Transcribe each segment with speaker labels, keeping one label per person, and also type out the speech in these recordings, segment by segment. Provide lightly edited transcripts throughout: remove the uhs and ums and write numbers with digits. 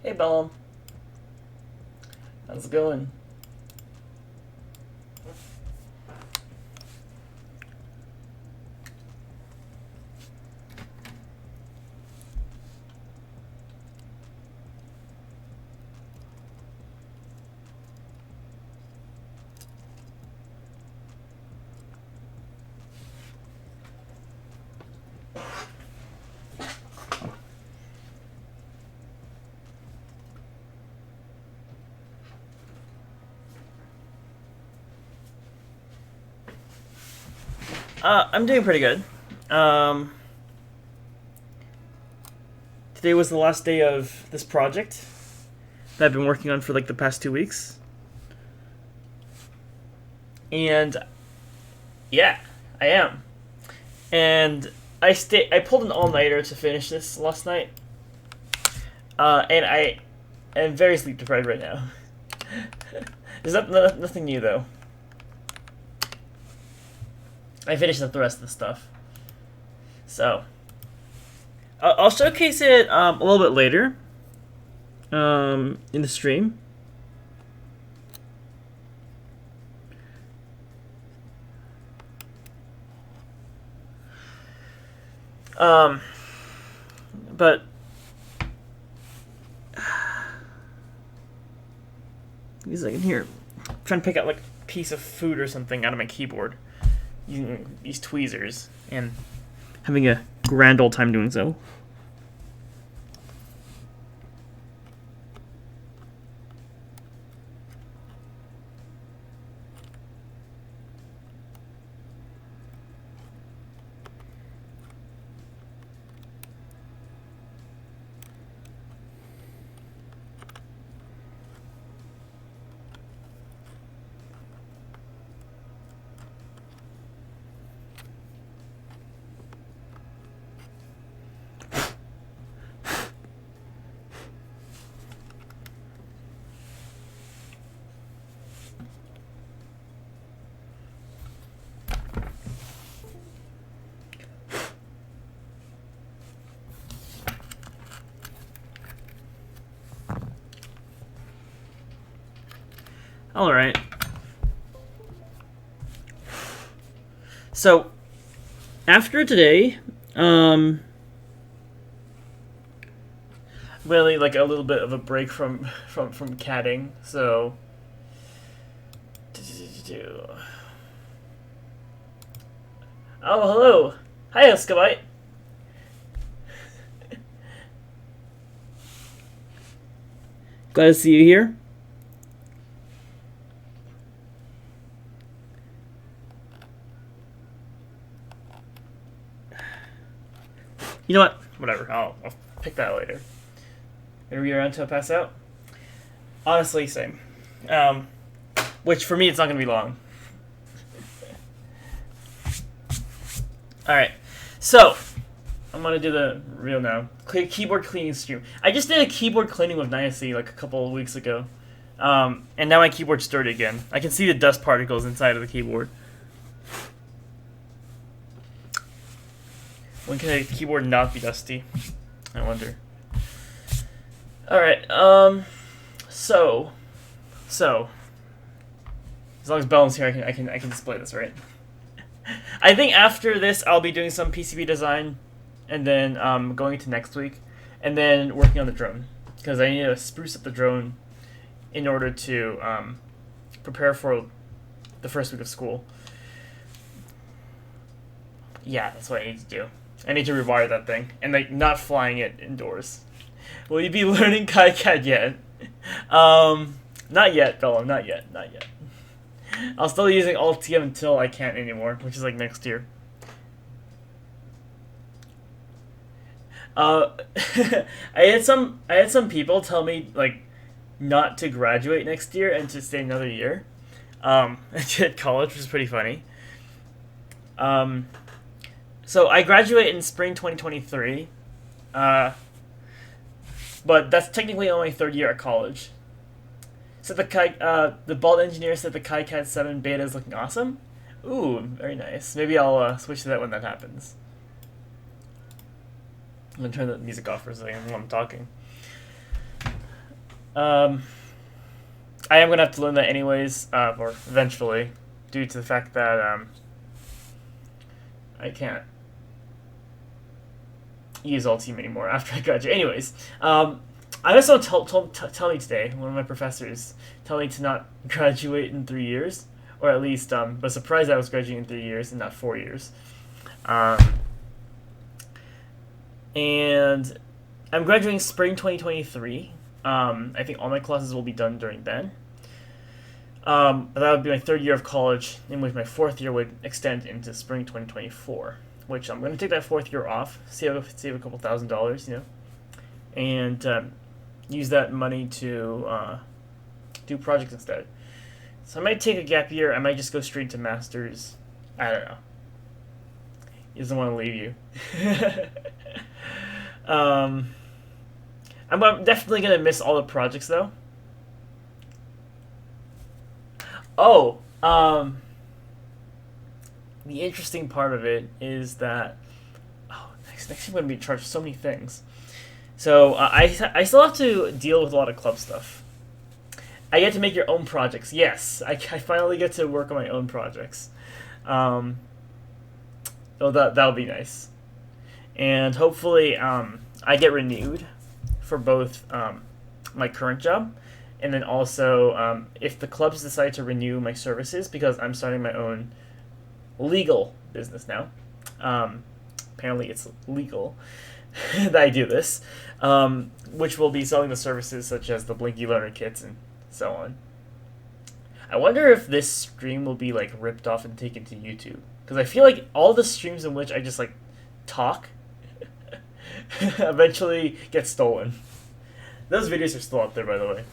Speaker 1: Hey, Bellum. How's it going? I'm doing pretty good. Um, Today was the last day of this project that I've been working on for like the past 2 weeks. And yeah, I am. And I pulled an all-nighter to finish this last night. And I am very sleep deprived right now. There's nothing new though. I finished up the rest of the stuff. So, I'll showcase it a little bit later in the stream. But a second here. I'm trying to pick out like a piece of food or something out of my keyboard using these tweezers and having a grand old time doing so. All right. So, after today, really like a little bit of a break from catting. So, oh hello, hi Escabite. Glad to see you here. You know what? Whatever. I'll pick that later. Are we around to pass out? Honestly, same. Which for me, it's not going to be long. Alright. So, I'm going to do the real now. Keyboard cleaning stream. I just did a keyboard cleaning with Dynasty like a couple of weeks ago. And now my keyboard's dirty again. I can see the dust particles inside of the keyboard. When can a keyboard not be dusty? I wonder. Alright, so as long as Bellum's here, I can display this, right? I think after this I'll be doing some PCB design, and then going into next week, and then working on the drone, because I need to spruce up the drone in order to prepare for the first week of school. Yeah, that's what I need to do. I need to rewire that thing, and like not flying it indoors. Will you be learning KiCad yet? Not yet, Bellum. Not yet. I'll still be using Alt-TM until I can't anymore, which is like next year. I had some people tell me like not to graduate next year and to stay another year at college, which is pretty funny. So I graduate in spring 2023, but that's technically only third year at college. So the Bald Engineer said the KiCad 7 beta is looking awesome. Ooh, very nice. Maybe I'll switch to that when that happens. I'm gonna turn the music off for a second while I'm talking. Um, I am gonna have to learn that anyways, or eventually, due to the fact that I can't use Ultium anymore after I graduate. Anyways, I also tell me today, one of my professors told me to not graduate in 3 years, or at least was surprised I was graduating in 3 years and not 4 years. Um, and I'm graduating spring 2023. I think all my classes will be done during then. That would be my third year of college, in which my fourth year would extend into spring 2024. Which I'm going to take that fourth year off, save a couple $1,000s, and use that money to do projects instead. So I might take a gap year. I might just go straight to masters. I don't know. He doesn't want to leave you. I'm definitely gonna miss all the projects though. Oh, the interesting part of it is that next year I'm gonna be charged so many things. So I still have to deal with a lot of club stuff. I get to make your own projects. Yes, I finally get to work on my own projects. That'll be nice, and hopefully I get renewed for both my current job, and then also if the clubs decide to renew my services, because I'm starting my own legal business now. Apparently, it's legal that I do this, which will be selling the services such as the Blinky Learner kits and so on. I wonder if this stream will be like ripped off and taken to YouTube, because I feel like all the streams in which I just like talk eventually get stolen. Those videos are still out there, by the way.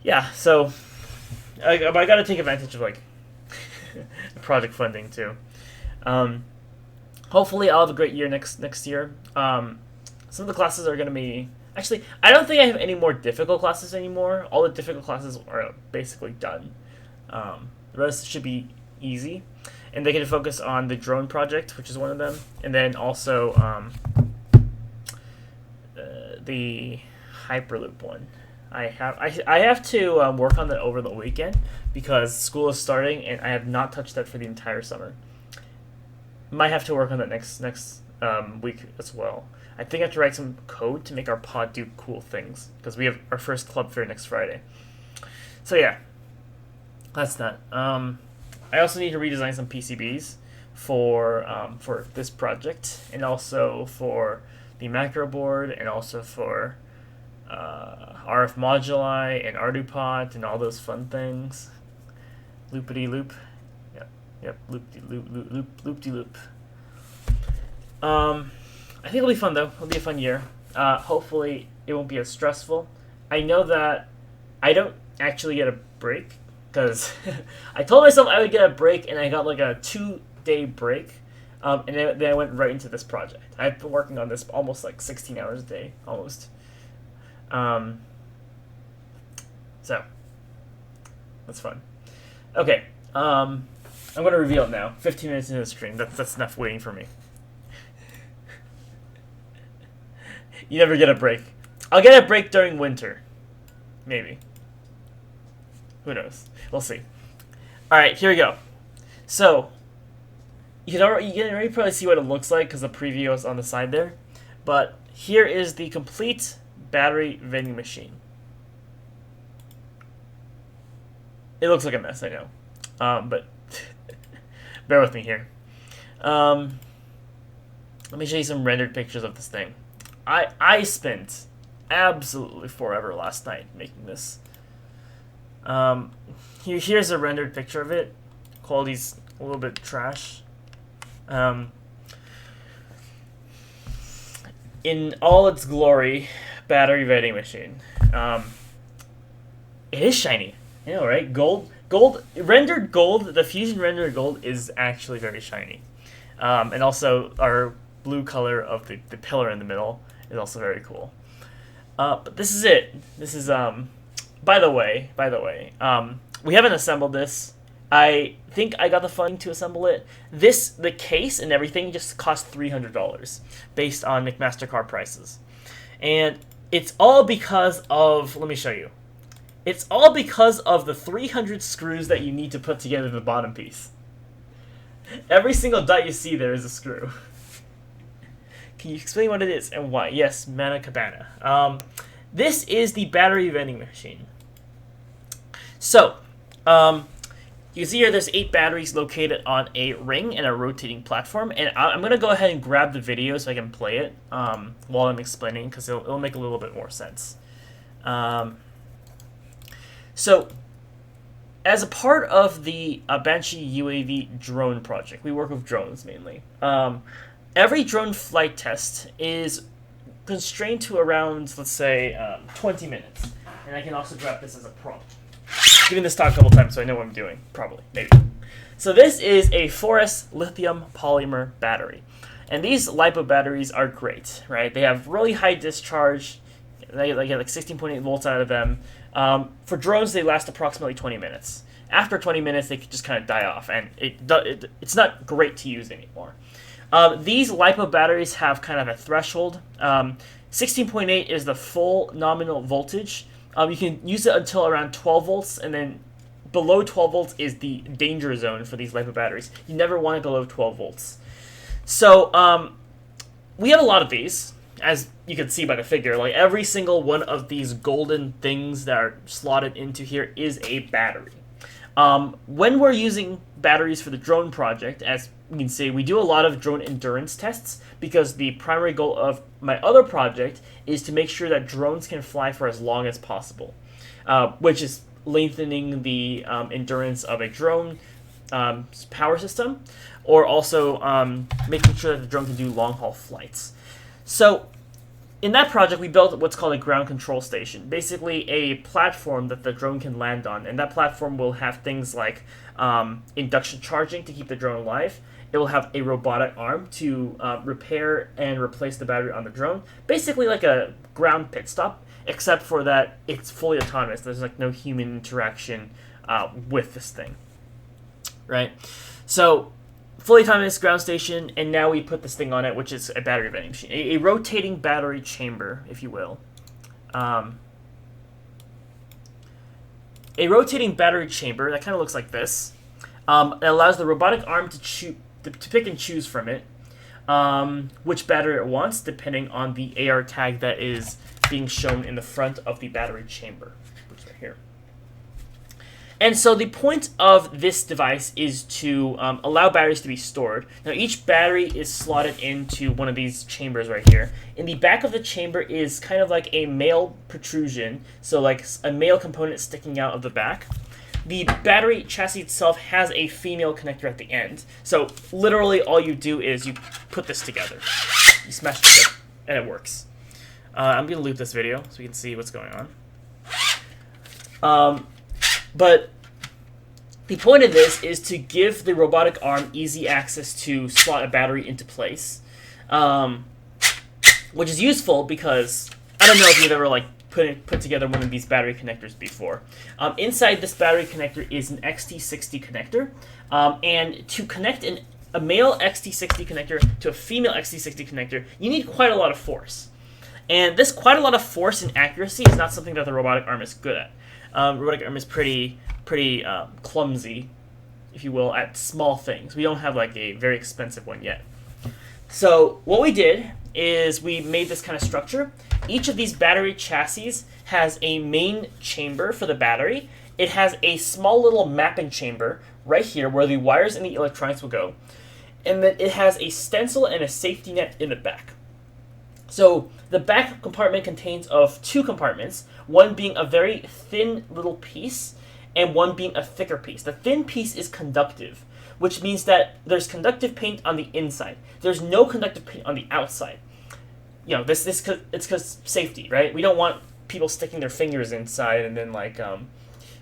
Speaker 1: Yeah, so I gotta take advantage of like project funding too. Hopefully, I'll have a great year next year. Some of the classes are gonna be actually. I don't think I have any more difficult classes anymore. All the difficult classes are basically done. The rest should be easy, and they can focus on the drone project, which is one of them, and then also the Hyperloop one. I have to work on that over the weekend because school is starting, and I have not touched that for the entire summer. Might have to work on that next week as well. I think I have to write some code to make our pod do cool things, because we have our first club fair next Friday. So yeah, that's that. I also need to redesign some PCBs for this project, and also for the macro board, and also for RF moduli and Ardupot and all those fun things. Loopity loop. Yep, loop-de loop. I think it'll be fun though. It'll be a fun year. Hopefully it won't be as stressful. I know that I don't actually get a break, because I told myself I would get a break, and I got like a 2-day break, and then I went right into this project. I've been working on this almost like 16 hours a day, almost. So that's fun. Okay. I'm going to reveal it now. 15 minutes into the stream. That's enough waiting for me. You never get a break. I'll get a break during winter. Maybe. Who knows? We'll see. Alright, here we go. So, you can already probably see what it looks like because the preview is on the side there. But here is the complete battery vending machine. It looks like a mess, I know. But bear with me here. Let me show you some rendered pictures of this thing. I spent absolutely forever last night making this. Here's a rendered picture of it. Quality's a little bit trash. In all its glory, battery vending machine. It is shiny. I know, right? Gold, rendered gold. The Fusion rendered gold is actually very shiny, and also our blue color of the pillar in the middle is also very cool. But this is it. This is By the way, we haven't assembled this. I think I got the funding to assemble it. The case and everything just cost $300 based on McMaster-Carr prices, and It's all because of, let me show you. It's all because of the 300 screws that you need to put together the bottom piece. Every single dot you see there is a screw. Can you explain what it is and why? Yes, Mana Cabana. This is the battery vending machine. So, you can see here there's 8 batteries located on a ring and a rotating platform. And I'm going to go ahead and grab the video so I can play it while I'm explaining, because it'll make a little bit more sense. So, as a part of the Banshee UAV drone project, we work with drones mainly. Every drone flight test is constrained to around, let's say, 20 minutes. And I can also grab this as a prompt. Given this talk a couple times so I know what I'm doing. Probably. Maybe. So this is a 4S lithium polymer battery. And these LiPo batteries are great, right? They have really high discharge. They get like 16.8 volts out of them. For drones, they last approximately 20 minutes. After 20 minutes, they just kind of die off, and it's not great to use anymore. These LiPo batteries have kind of a threshold. 16.8 is the full nominal voltage. You can use it until around 12 volts, and then below 12 volts is the danger zone for these LiPo batteries. You never want it below 12 volts. So we have a lot of these, as you can see by the figure. Like every single one of these golden things that are slotted into here is a battery. When we're using batteries for the drone project, as you can see, we do a lot of drone endurance tests, because the primary goal of my other project is to make sure that drones can fly for as long as possible, which is lengthening the endurance of a drone power system, or also making sure that the drone can do long-haul flights. So in that project, we built what's called a ground control station, basically a platform that the drone can land on, and that platform will have things like induction charging to keep the drone alive. It will have a robotic arm to repair and replace the battery on the drone, basically like a ground pit stop, except for that it's fully autonomous. There's like no human interaction with this thing, right? So fully autonomous ground station, and now we put this thing on it, which is a battery vending machine, a rotating battery chamber, if you will. A rotating battery chamber that kind of looks like this. It allows the robotic arm to pick and choose from it which battery it wants, depending on the AR tag that is being shown in the front of the battery chamber, which is right here. And so the point of this device is to allow batteries to be stored. Now each battery is slotted into one of these chambers right here. In the back of the chamber is kind of like a male protrusion, so like a male component sticking out of the back. The battery chassis itself has a female connector at the end. So literally all you do is you put this together. You smash it together, and it works. I'm going to loop this video so we can see what's going on. But the point of this is to give the robotic arm easy access to slot a battery into place, which is useful because I don't know if you've ever like put together one of these battery connectors before. Inside this battery connector is an XT60 connector, and to connect a male XT60 connector to a female XT60 connector, you need quite a lot of force. And this quite a lot of force and accuracy is not something that the robotic arm is good at. Robotic arm is pretty clumsy, if you will, at small things. We don't have like a very expensive one yet. So what we did is we made this kind of structure. Each of these battery chassis has a main chamber for the battery. It has a small little mapping chamber right here where the wires and the electronics will go. And then it has a stencil and a safety net in the back. So the back compartment contains of 2 compartments, one being a very thin little piece and one being a thicker piece. The thin piece is conductive, which means that there's conductive paint on the inside. There's no conductive paint on the outside. You know, it's because safety, right? We don't want people sticking their fingers inside and then like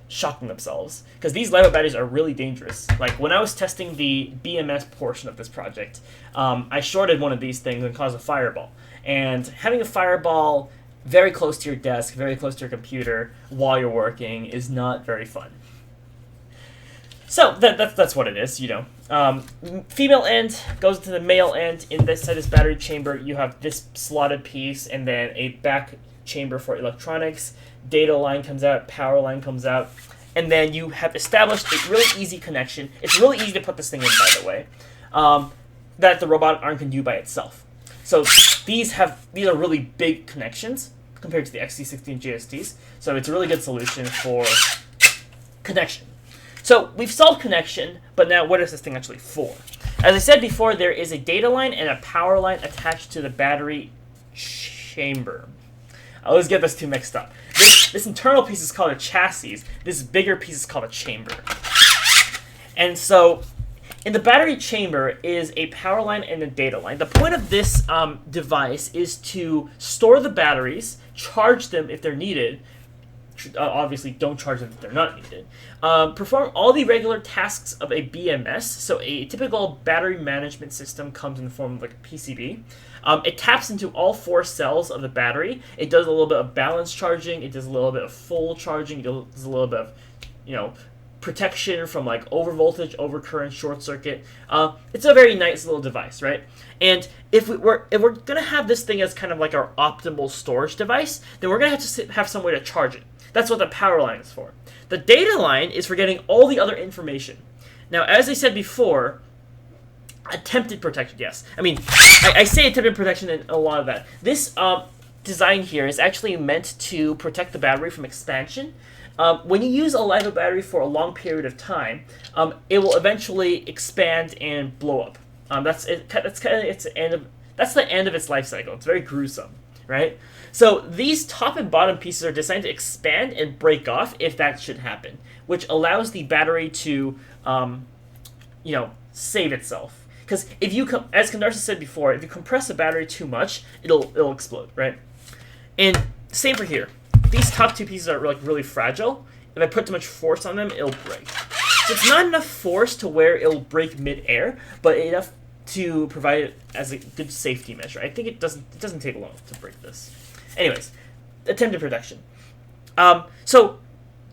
Speaker 1: shocking themselves, because these LiPo batteries are really dangerous. Like when I was testing the BMS portion of this project, I shorted one of these things and caused a fireball. And having a fireball very close to your desk, very close to your computer while you're working is not very fun. So that's what it is, you know. Female end goes to the male end. In this side, this battery chamber, you have this slotted piece and then a back chamber for electronics, data line comes out, power line comes out, and then you have established a really easy connection. It's really easy to put this thing in, by the way, that the robotic arm can do by itself. So these are really big connections compared to the XT16 GSTs. So it's a really good solution for connection. So we've solved connection, but now what is this thing actually for? As I said before, there is a data line and a power line attached to the battery chamber. I always get those two mixed up. This internal piece is called a chassis. This bigger piece is called a chamber. And so in the battery chamber is a power line and a data line. The point of this device is to store the batteries, charge them if they're needed. Obviously, don't charge them if they're not needed. Perform all the regular tasks of a BMS. So a typical battery management system comes in the form of like a PCB. It taps into all 4 cells of the battery. It does a little bit of balance charging. It does a little bit of full charging. It does a little bit of, protection from like overvoltage, overcurrent, short circuit. It's a very nice little device, right? And if we're gonna have this thing as kind of like our optimal storage device, then we're gonna have to have some way to charge it. That's what the power line is for. The data line is for getting all the other information. Now, as I said before, attempted protection, yes. I mean, I say attempted protection in a lot of that. This design here is actually meant to protect the battery from expansion. When you use a LiPo battery for a long period of time, it will eventually expand and blow up. That's the end of its life cycle. It's very gruesome, right? So these top and bottom pieces are designed to expand and break off if that should happen, which allows the battery to, save itself. Because if you, as Kandarsa said before, if you compress the battery too much, it'll explode, right? And same for here. These top 2 pieces are like really fragile. If I put too much force on them, it'll break. So it's not enough force to where it'll break mid-air, but enough to provide it as a good safety measure. I think it doesn't take long to break this. Anyways, attempted protection. So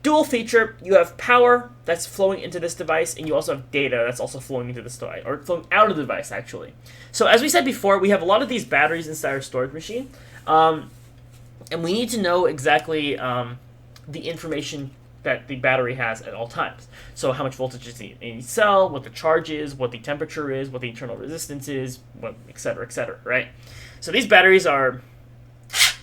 Speaker 1: dual feature, you have power that's flowing into this device, and you also have data that's also flowing into this device, or flowing out of the device, actually. So as we said before, we have a lot of these batteries inside our storage machine, and we need to know exactly the information that the battery has at all times. So how much voltage is in each cell, what the charge is, what the temperature is, what the internal resistance is, et cetera, right? So these batteries are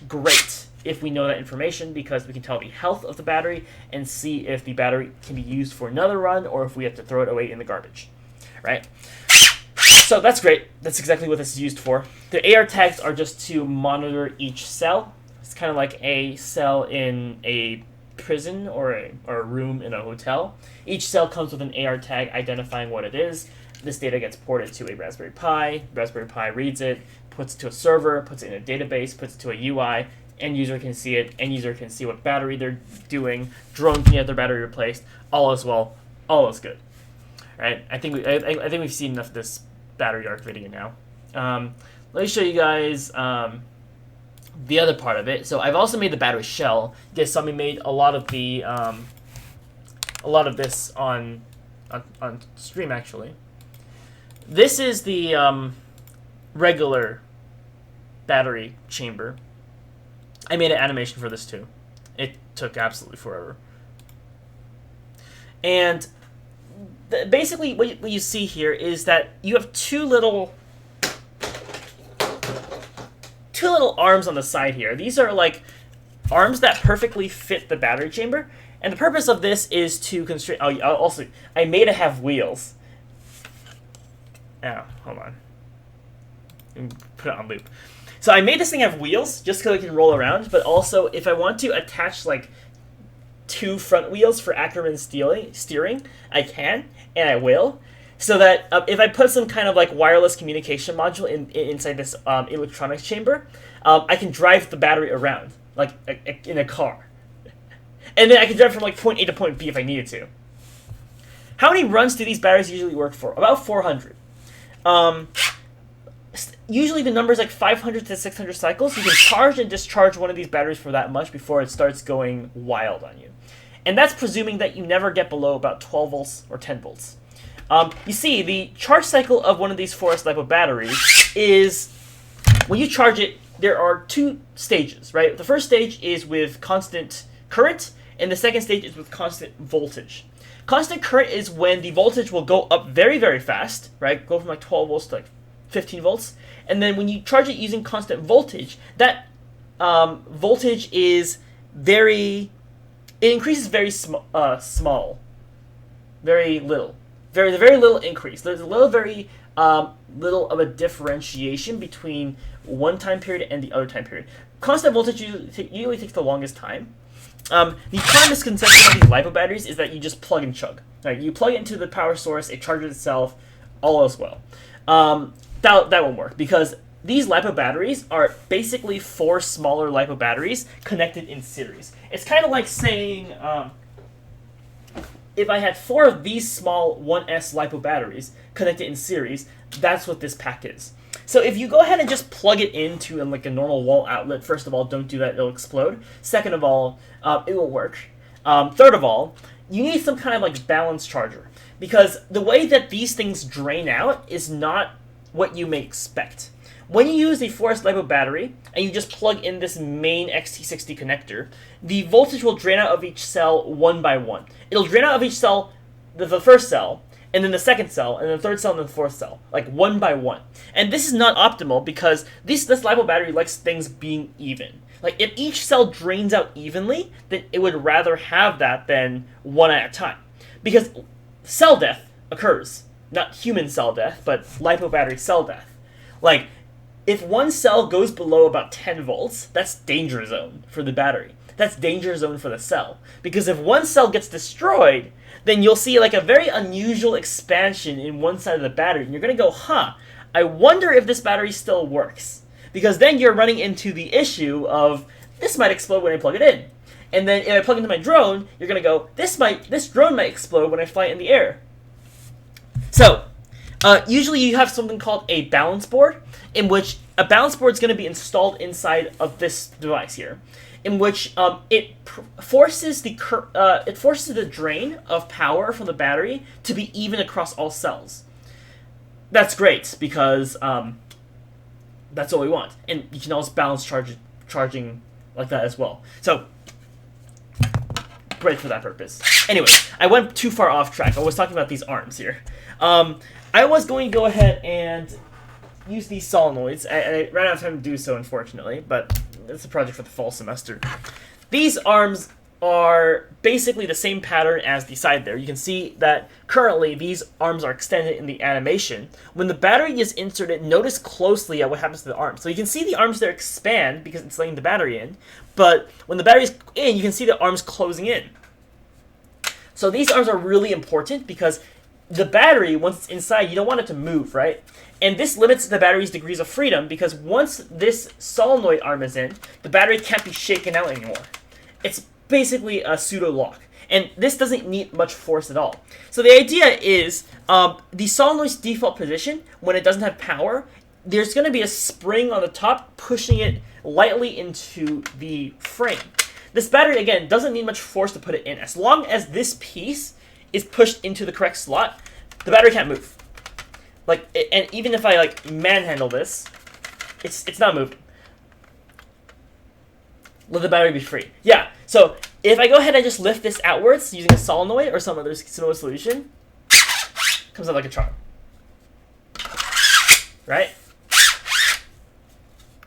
Speaker 1: great if we know that information, because we can tell the health of the battery and see if the battery can be used for another run or if we have to throw it away in the garbage, right? So that's great. That's exactly what this is used for. The AR tags are just to monitor each cell. It's kind of like a cell in a prison or a room in a hotel. Each cell comes with an AR tag identifying what it is. This data gets ported to a Raspberry Pi. Raspberry Pi reads it, puts it to a server, puts it in a database, puts it to a UI. End user can see it. End user can see what battery they're doing. Drone can get their battery replaced. All is well. All is good. Right? I think we've seen enough of this battery arc video now. Let me show you guys the other part of it. So I've also made the battery shell. Guess somebody made a lot of this on stream, actually. This is the regular battery chamber. I made an animation for this too. It took absolutely forever. And basically what you see here is that you have two little arms on the side here. These are like arms that perfectly fit the battery chamber. And the purpose of this is to constrain... Oh, I made it have wheels. Oh, hold on. Put it on loop. So I made this thing have wheels just so it can roll around, but also if I want to attach like 2 front wheels for Ackerman steering, I can, and I will. So that if I put some kind of like wireless communication module inside this electronics chamber, I can drive the battery around, like in a car. And then I can drive from like point A to point B if I needed to. How many runs do these batteries usually work for? About 400. Usually the number is like 500 to 600 cycles. You can charge and discharge one of these batteries for that much before it starts going wild on you. And that's presuming that you never get below about 12 volts or 10 volts. You see, the charge cycle of one of these Forest LiPo batteries is, when you charge it there are two stages, right? The first stage is with constant current, and the second stage is with constant voltage. Constant current is when the voltage will go up very, very fast, right? Go from like 12 volts to like 15 volts. And then when you charge it using constant voltage, that voltage is it increases very small. Very little. Very little increase. There's a very little of a differentiation between one time period and the other time period. Constant voltage usually takes the longest time. The common misconception of these LiPo batteries is that you just plug and chug. Right? You plug it into the power source, it charges itself, all else well. That won't work, because these LiPo batteries are basically 4 smaller LiPo batteries connected in series. It's kind of like saying, if I had 4 of these small 1S LiPo batteries connected in series, that's what this pack is. So if you go ahead and just plug it into like a normal wall outlet, first of all, don't do that, it'll explode. Second of all, it won't work. Third of all, you need some kind of like balance charger, because the way that these things drain out is not what you may expect. When you use the 4S LiPo battery and you just plug in this main XT60 connector, the voltage will drain out of each cell one by one. It'll drain out of each cell, the first cell, and then the second cell, and then the third cell, and then the fourth cell, like one by one. And this is not optimal, because this LiPo battery likes things being even. Like, if each cell drains out evenly, then it would rather have that than one at a time. Because cell death occurs. Not human cell death, but LiPo battery cell death. Like, if one cell goes below about 10 volts, that's danger zone for the battery. That's danger zone for the cell. Because if one cell gets destroyed, then you'll see like a very unusual expansion in one side of the battery. And you're going to go, I wonder if this battery still works. Because then you're running into the issue of, this might explode when I plug it in. And then if I plug into my drone, you're going to go, this drone might explode when I fly it in the air. So, usually you have something called a balance board, in which a balance board is going to be installed inside of this device here, in which it forces the drain of power from the battery to be even across all cells. That's great, because that's what we want, and you can also balance charging like that as well. So, great for that purpose. Anyway, I went too far off track. I was talking about these arms here. I was going to go ahead and use these solenoids. I ran out of time to do so, unfortunately, but it's a project for the fall semester. These arms are basically the same pattern as the side there. You can see that currently these arms are extended in the animation. When the battery is inserted, notice closely at what happens to the arms. So you can see the arms there expand because it's letting the battery in, but when the battery is in, you can see the arms closing in. So these arms are really important, because the battery, once it's inside, you don't want it to move, right? And this limits the battery's degrees of freedom, because once this solenoid arm is in, the battery can't be shaken out anymore. It's basically a pseudo-lock. And this doesn't need much force at all. So the idea is, the solenoid's default position, when it doesn't have power, there's going to be a spring on the top pushing it lightly into the frame. This battery, again, doesn't need much force to put it in. As long as this piece is pushed into the correct slot, the battery can't move. Like, and even if I like manhandle this, it's not moving. Let the battery be free. Yeah. So if I go ahead and just lift this outwards using a solenoid or some other similar solution, comes out like a charm. Right?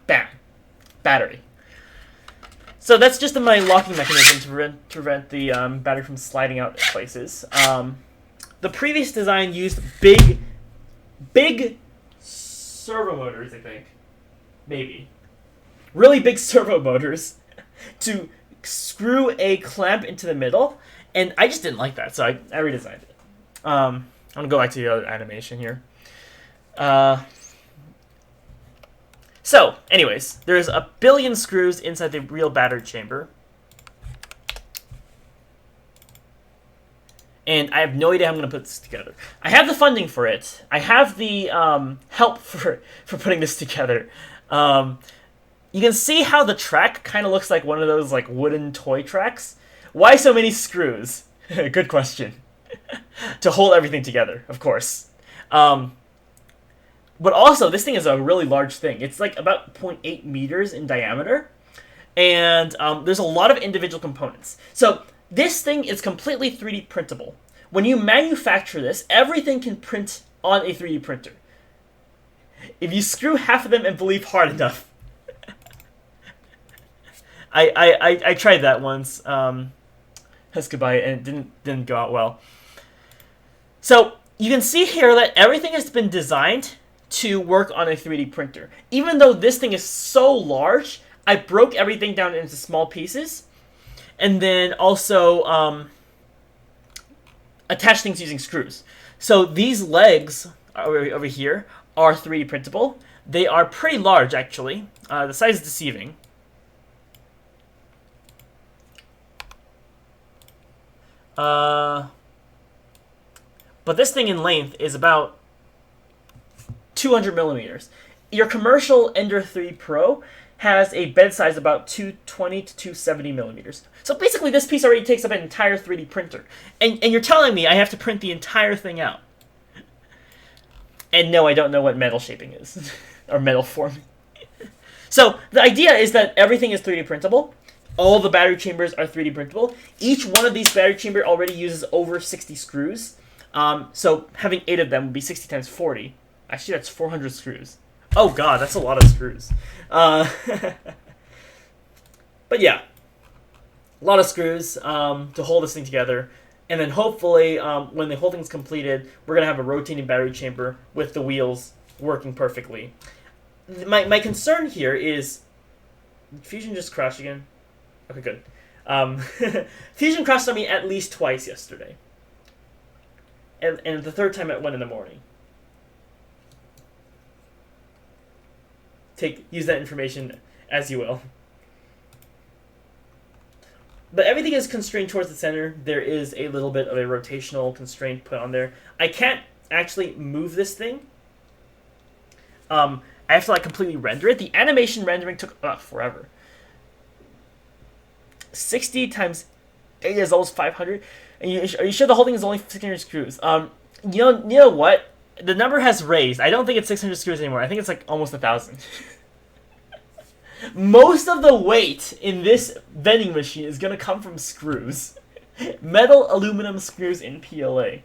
Speaker 1: Bam. Battery. So that's just my locking mechanism to prevent the battery from sliding out places. The previous design used big servo motors, I think. Maybe. Really big servo motors to screw a clamp into the middle, and I just didn't like that, so I redesigned it. I'm going to go back to the other animation here. So, anyways, there's a billion screws inside the real battery chamber. And I have no idea how I'm going to put this together. I have the funding for it. I have the help for putting this together. You can see how the track kind of looks like one of those like wooden toy tracks. Why so many screws? Good question. To hold everything together, of course. But also, this thing is a really large thing. It's like about zero point 0.8 meters in diameter. And there's a lot of individual components. So this thing is completely 3D printable. When you manufacture this, everything can print on a 3D printer. If you screw half of them and believe hard enough. I tried that once. That's goodbye, and it didn't go out well. So you can see here that everything has been designed to work on a 3D printer. Even though this thing is so large, I broke everything down into small pieces, and then also attach things using screws. So these legs over here are 3D printable. They are pretty large, actually. The size is deceiving. But this thing in length is about 200 millimeters. Your commercial Ender 3 Pro has a bed size about 220 to 270 millimeters. So basically this piece already takes up an entire 3D printer. And you're telling me I have to print the entire thing out. And no, I don't know what metal shaping is. Or metal forming. So the idea is that everything is 3D printable. All the battery chambers are 3D printable. Each one of these battery chambers already uses over 60 screws. So having 8 of them would be 60 times 40. Actually, that's 400 screws. Oh god, that's a lot of screws. But yeah, a lot of screws to hold this thing together. And then hopefully, when the whole thing's completed, we're going to have a rotating battery chamber with the wheels working perfectly. My concern here is... Did Fusion just crash again? Okay, good. Fusion crashed on me at least twice yesterday. And the third time at 1 in the morning. Use that information as you will. But everything is constrained towards the center. There is a little bit of a rotational constraint put on there. I can't actually move this thing. I have to completely render it. The animation rendering took forever. 60 times 8 is almost 500. And are you sure the whole thing is only 600 screws? You know what? The number has raised. I don't think it's 600 screws anymore. I think it's almost 1,000. Most of the weight in this vending machine is going to come from screws. Metal aluminum screws in PLA.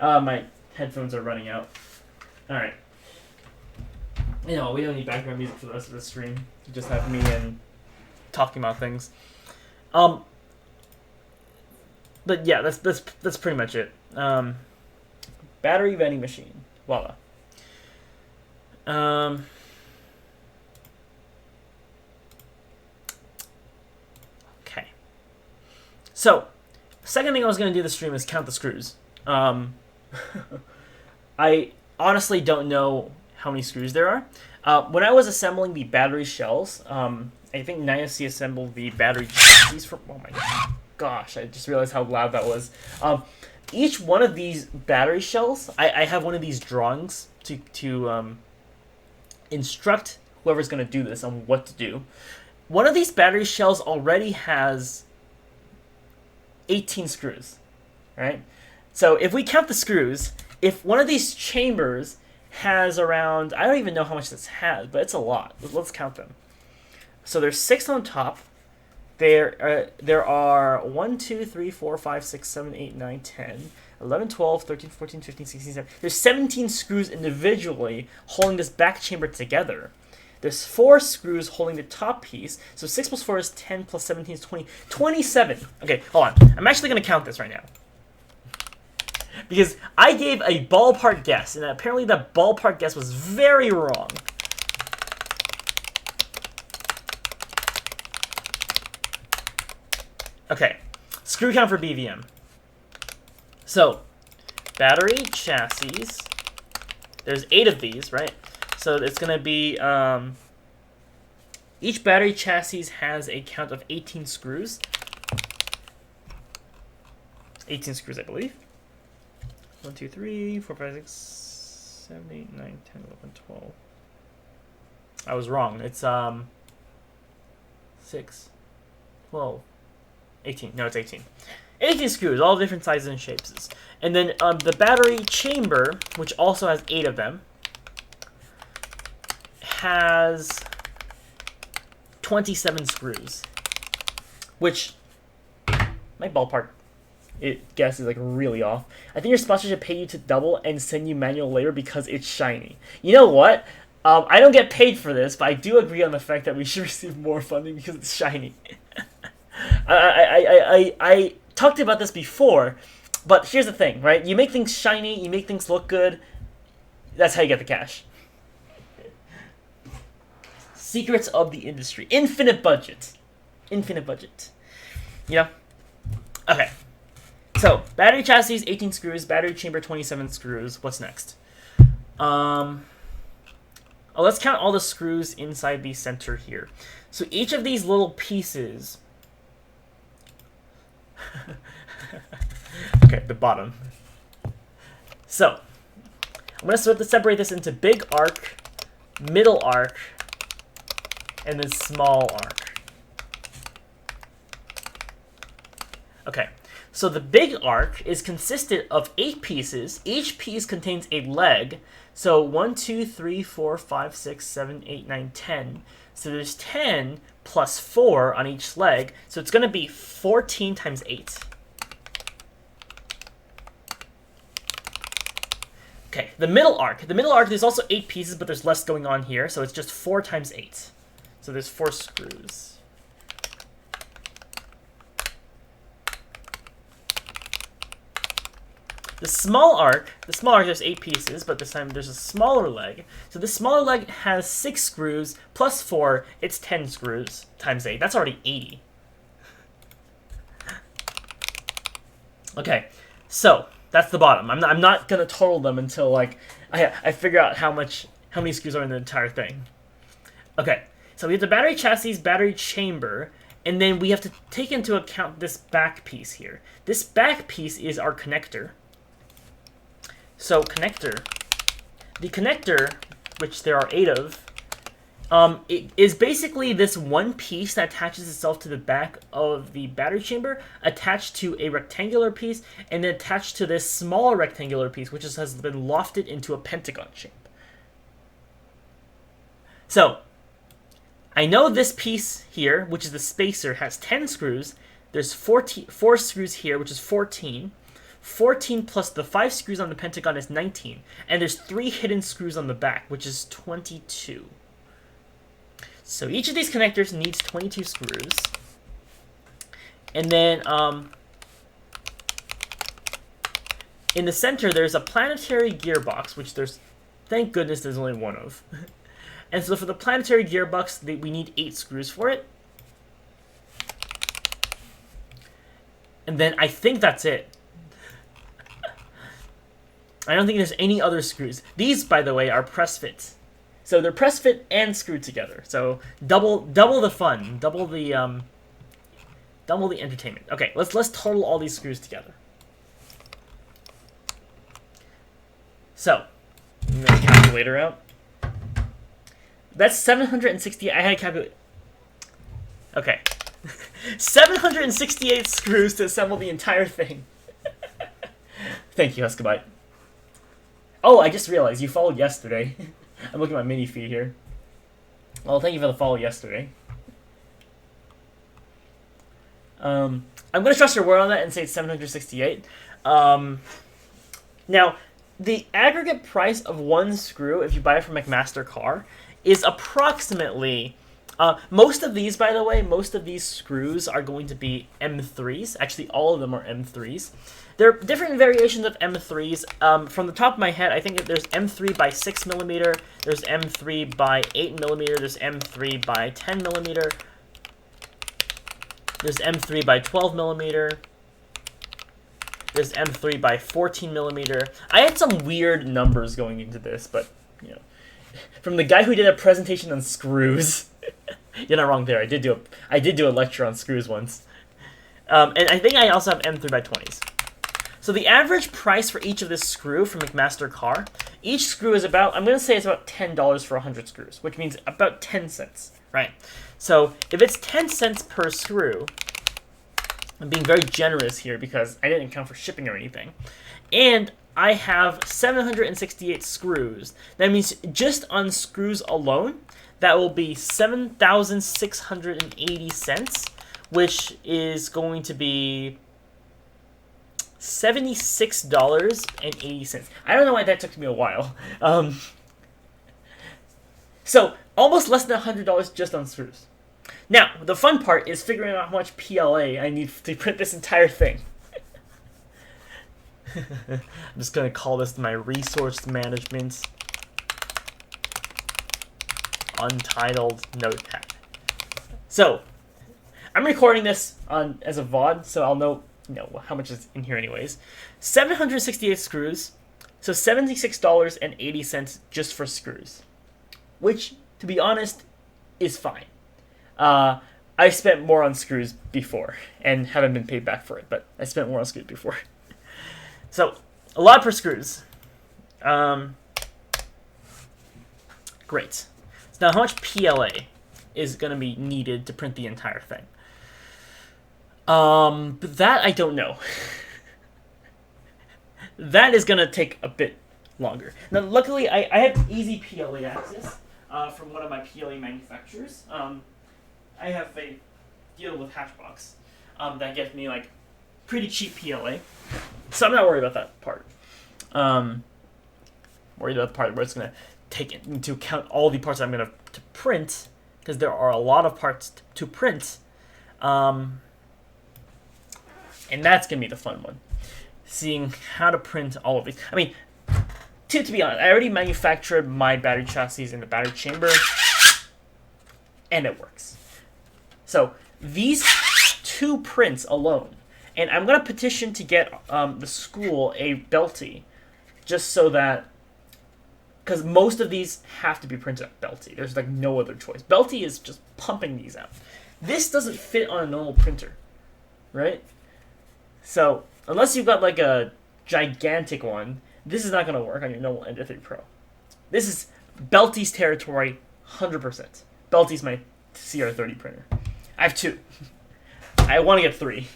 Speaker 1: My headphones are running out. Alright. We don't need background music for the rest of the stream. Just have me and talking about things. But yeah, that's pretty much it. Battery vending machine. Voila. Okay. So, second thing I was going to do this stream is count the screws. I honestly don't know how many screws there are. When I was assembling the battery shells, I think NIOC assembled the battery chassis from... Oh my gosh, I just realized how loud that was. Each one of these battery shells, I have one of these drawings to instruct whoever's going to do this on what to do. One of these battery shells already has 18 screws, right? So if we count the screws, if one of these chambers has around, I don't even know how much this has, but it's a lot. Let's count them. So there's 6 on top. There are 1, 2, 3, 4, 5, 6, 7, 8, 9, 10, 11, 12, 13, 14, 15, 16, 17. There's 17 screws individually holding this back chamber together. There's 4 screws holding the top piece. So 6 plus 4 is 10 plus 17 is 20. 27. Okay, hold on. I'm actually going to count this right now. Because I gave a ballpark guess, and apparently that ballpark guess was very wrong. Okay, screw count for BVM. So, battery, chassis, there's 8 of these, right? So it's going to be, each battery chassis has a count of 18 screws. 18 screws, I believe. 1, 2, 3, 4, 5, 6, 7, 8, 9, 10, 11, 12. I was wrong. It's 6, 12, 18. No, it's 18. 18 screws, all different sizes and shapes. And then the battery chamber, which also has 8 of them. has 27 screws, which my ballpark guess is like really off. I think your sponsor should pay you to double and send you manual labor because it's shiny. You know what? I don't get paid for this, but I do agree on the fact that we should receive more funding because it's shiny. I talked about this before, but here's the thing, right? You make things shiny, you make things look good. That's how you get the cash. Secrets of the industry. Infinite budget. Infinite budget. You know? Okay. So, battery chassis, 18 screws. Battery chamber, 27 screws. What's next? Let's count all the screws inside the center here. So, each of these little pieces... okay, the bottom. So, I'm going to separate this into big arc, middle arc, and then small arc. Okay, so the big arc is consisted of 8 pieces. Each piece contains a leg. So 1, 2, 3, 4, 5, 6, 7, 8, 9, 10. So there's 10 plus 4 on each leg. So it's going to be 14 times 8. Okay, the middle arc. The middle arc, there's also 8 pieces, but there's less going on here. So it's just 4 times 8. So there's 4 screws. The small arc, there's 8 pieces, but this time there's a smaller leg. So this smaller leg has 6 screws, plus 4, it's 10 screws, times 8. That's already 80. Okay, so that's the bottom. I'm not going to total them until like I figure out how many screws are in the entire thing. Okay, so we have the battery chassis, battery chamber, and then we have to take into account this back piece here. This back piece is our connector. So connector, the connector, which there are 8 of, it is basically this one piece that attaches itself to the back of the battery chamber, attached to a rectangular piece, and then attached to this smaller rectangular piece, which has been lofted into a pentagon shape. So, I know this piece here, which is the spacer, has 10 screws. There's 4 screws here, which is 14. 14 plus the 5 screws on the pentagon is 19. And there's 3 hidden screws on the back, which is 22. So each of these connectors needs 22 screws. And then in the center, there's a planetary gearbox, which thank goodness there's only 1 of. And so for the planetary gearbox, we need 8 screws for it. And then I think that's it. I don't think there's any other screws. These, by the way, are press fits. So they're press fit and screwed together. So double the fun, double the entertainment. Okay, let's total all these screws together. So, I'm gonna get a calculator out. That's 760. I had a calculator. Okay, 768 screws to assemble the entire thing. Thank you, Huskabite. Oh, I just realized you followed yesterday. I'm looking at my mini feed here. Well, thank you for the follow yesterday. I'm going to trust your word on that and say it's 768. Now, the aggregate price of 1 screw, if you buy it from McMaster Car, is approximately... most of these, by the way, most of these screws are going to be M3s. Actually, all of them are M3s. There are different variations of M3s. From the top of my head, I think there's M3 by 6mm, there's M3 by 8mm, there's M3 by 10mm, there's M3 by 12mm, there's M3 by 14mm. I had some weird numbers going into this, but, you know, from the guy who did a presentation on screws, you're not wrong there. I did do a lecture on screws once. And I think I also have M3 by 20s. So the average price for each of this screw from McMaster Car, each screw is about, I'm going to say it's about $10 for 100 screws, which means about 10 cents, right? So if it's 10 cents per screw, I'm being very generous here because I didn't account for shipping or anything, and I have 768 screws. That means just on screws alone, that will be 7,680 cents, which is going to be $76.80. I don't know why that took me a while. So almost less than $100 just on screws. Now, the fun part is figuring out how much PLA I need to print this entire thing. I'm just going to call this my resource management untitled notepad. So, I'm recording this as a VOD, so I'll know how much is in here anyways. 768 screws, so $76.80 just for screws. Which, to be honest, is fine. I spent more on screws before, and haven't been paid back for it, but I spent more on screws before. So, a lot per screws. Great. So now, how much PLA is going to be needed to print the entire thing? But that I don't know. That is going to take a bit longer. Now, luckily, I have easy PLA access from one of my PLA manufacturers. I have a deal with Hatchbox that gets me like pretty cheap PLA, so I'm not worried about that part. Worried about the part where it's going to take into account all the parts I'm going to print, because there are a lot of parts to print, and that's going to be the fun one. Seeing how to print all of these. I mean, to be honest, I already manufactured my battery chassis in the battery chamber, and it works. So these 2 prints alone, and I'm going to petition to get the school a Belty, just so that, because most of these have to be printed at Belty. There's like no other choice. Belty is just pumping these out. This doesn't fit on a normal printer, right? So unless you've got like a gigantic one, this is not going to work on your normal Ender 3 Pro. This is Belty's territory, 100%. Belty's my CR30 printer. I have 2. I want to get 3.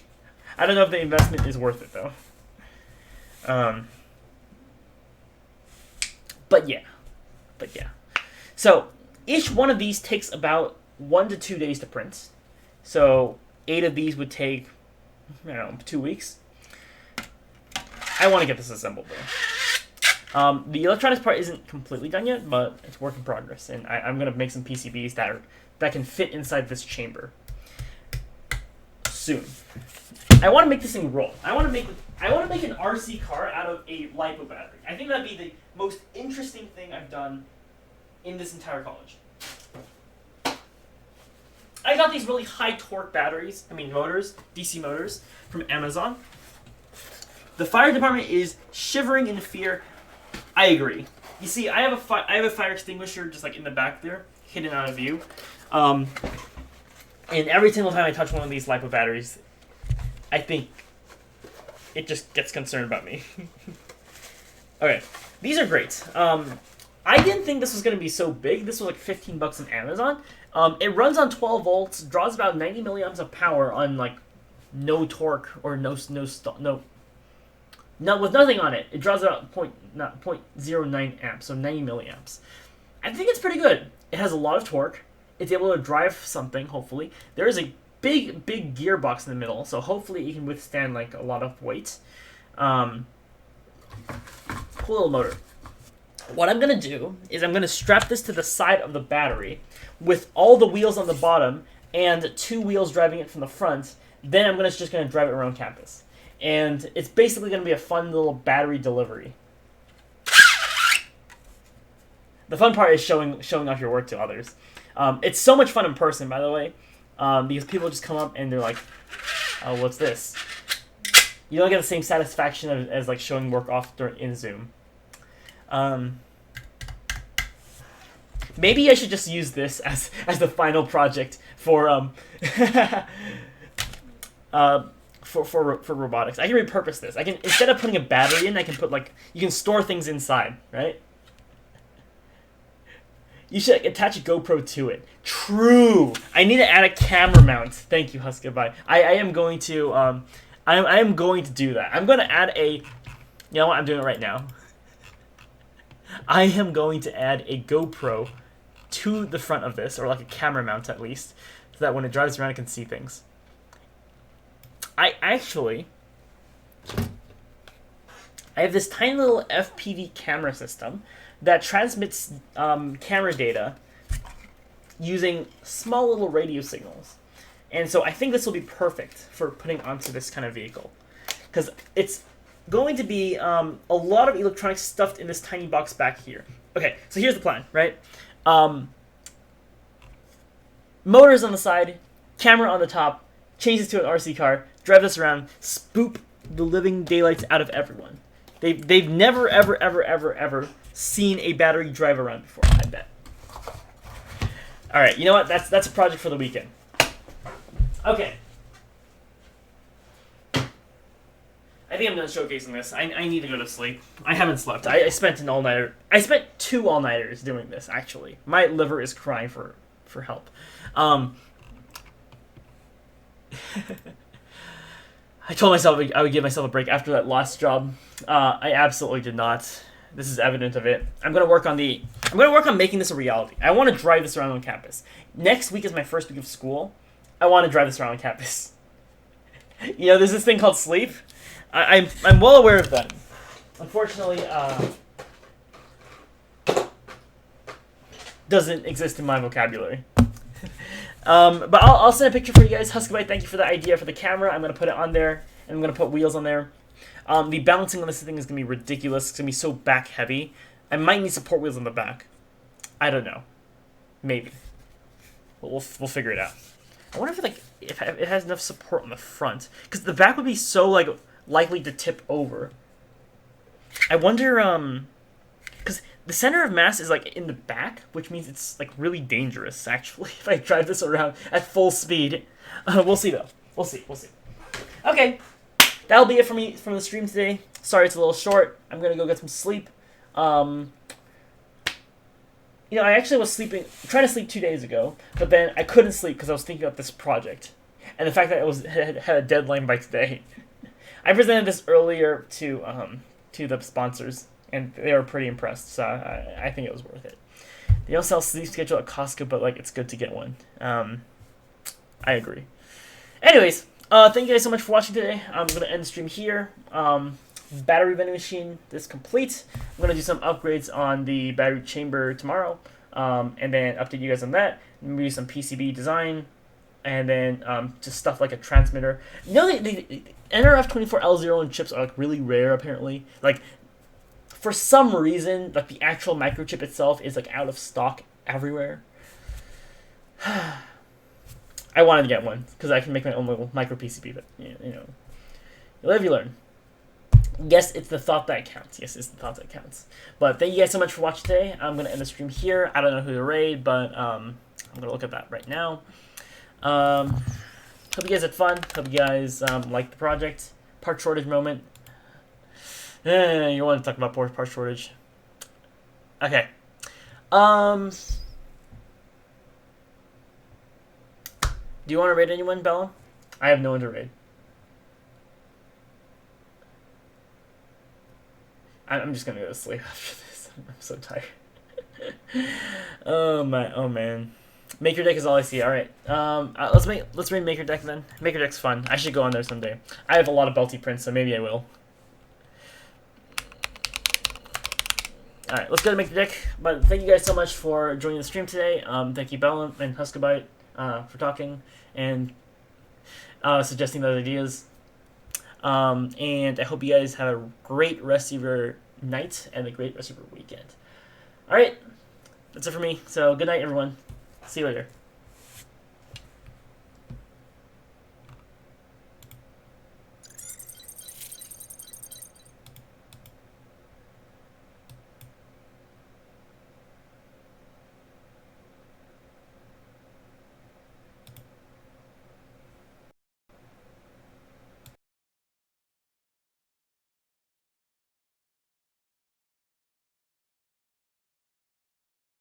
Speaker 1: I don't know if the investment is worth it, though. But yeah. So each one of these takes about 1 to 2 days to print. So 8 of these would take, 2 weeks. I want to get this assembled, though. The electronics part isn't completely done yet, but it's work in progress, and I'm going to make some PCBs that can fit inside this chamber soon. I want to make this thing roll. I want to make an RC car out of a LiPo battery. I think that'd be the most interesting thing I've done in this entire college. I got these really high torque motors, DC motors, from Amazon. The fire department is shivering in fear. I agree. You see, I have a fire extinguisher just like in the back there, hidden out of view. And every single time I touch one of these LiPo batteries, I think it just gets concerned about me. Okay, these are great. I didn't think this was going to be so big. This was like $15 on Amazon. It runs on 12 volts, draws about 90 milliamps of power on like no torque or no with nothing on it. It draws about 0.09 amps, so 90 milliamps. I think it's pretty good. It has a lot of torque. It's able to drive something, hopefully. There is a big gearbox in the middle, so hopefully it can withstand like a lot of weight. Cool little motor. What I'm going to do is I'm going to strap this to the side of the battery with all the wheels on the bottom and 2 wheels driving it from the front. Then I'm just going to drive it around campus. And it's basically going to be a fun little battery delivery. The fun part is showing off your work to others. It's so much fun in person, by the way, because people just come up and they're like, "Oh, what's this?" You don't get the same satisfaction as like showing work off in Zoom. Maybe I should just use this as the final project for for robotics. I can repurpose this. I can, instead of putting a battery in, I can put you can store things inside, right? You should attach a GoPro to it. True. I need to add a camera mount. Thank you, Huskabai. I am going to I am going to do that. I'm going to add a You know what? I'm doing it right now. I am going to add a GoPro to the front of this, or like a camera mount at least, so that when it drives around, it can see things. I have this tiny little FPV camera system that transmits camera data using small little radio signals. And so I think this will be perfect for putting onto this kind of vehicle. Because it's going to be a lot of electronics stuffed in this tiny box back here. Okay, so here's the plan, right? Motors on the side, camera on the top, change this to an RC car, drive this around, spook the living daylights out of everyone. They've never, ever, ever, ever, ever seen a battery drive around before, I bet. All right, you know what? That's a project for the weekend. Okay. I think I'm done showcasing this. I need to go to sleep. I haven't slept. I spent an all-nighter. I spent 2 all-nighters doing this, actually. My liver is crying for help. I told myself I would give myself a break after that last job. I absolutely did not. This is evident of it. I'm gonna work on making this a reality. I want to drive this around on campus. Next week is my first week of school. I want to drive this around on campus. You know, there's this thing called sleep. I'm well aware of that. Unfortunately, doesn't exist in my vocabulary. But I'll send a picture for you guys. Huskabite, thank you for the idea for the camera. I'm going to put it on there, and I'm going to put wheels on there. The balancing on this thing is going to be ridiculous. It's going to be so back heavy. I might need support wheels on the back. I don't know. Maybe. But we'll figure it out. I wonder if it has enough support on the front, because the back would be so likely to tip over. I wonder because the center of mass is in the back, which means it's really dangerous actually if I drive this around at full speed. We'll see though. We'll see. Okay, that'll be it for me from the stream today. Sorry it's a little short. I'm gonna go get some sleep. You know, I actually was trying to sleep 2 days ago, but then I couldn't sleep because I was thinking about this project and the fact that it had a deadline by today. I presented this earlier to the sponsors, and they were pretty impressed, so I think it was worth it. They don't sell sleep schedule at Costco, but it's good to get one. I agree. Anyways, thank you guys so much for watching today. I'm going to end the stream here. Battery vending machine is complete. I'm going to do some upgrades on the battery chamber tomorrow, and then update you guys on that. Maybe some PCB design, and then just stuff like a transmitter. You know, the NRF24L01 chips are really rare apparently. For some reason, the actual microchip itself is out of stock everywhere. I wanted to get one because I can make my own little micro PCB, but you know, you live, you learn. Yes, it's the thought that counts. But thank you guys so much for watching today. I'm going to end the stream here. I don't know who to raid, but I'm going to look at that right now. Hope you guys had fun. Hope you guys liked the project. Part shortage moment. You want to talk about part shortage. Okay. Do you want to raid anyone, Bella? I have no one to raid. I'm just gonna go to sleep after this. I'm so tired. Oh man. Maker deck is all I see. All right. Let's raid Maker deck then. Maker deck's fun. I should go on there someday. I have a lot of belty prints, so maybe I will. All right, let's go to Maker deck. But thank you guys so much for joining the stream today. Thank you, Bella and Huskabite, for talking and suggesting those ideas. And I hope you guys have a great rest of your night and a great rest of your weekend. Alright, that's it for me. So good night, everyone. See you later.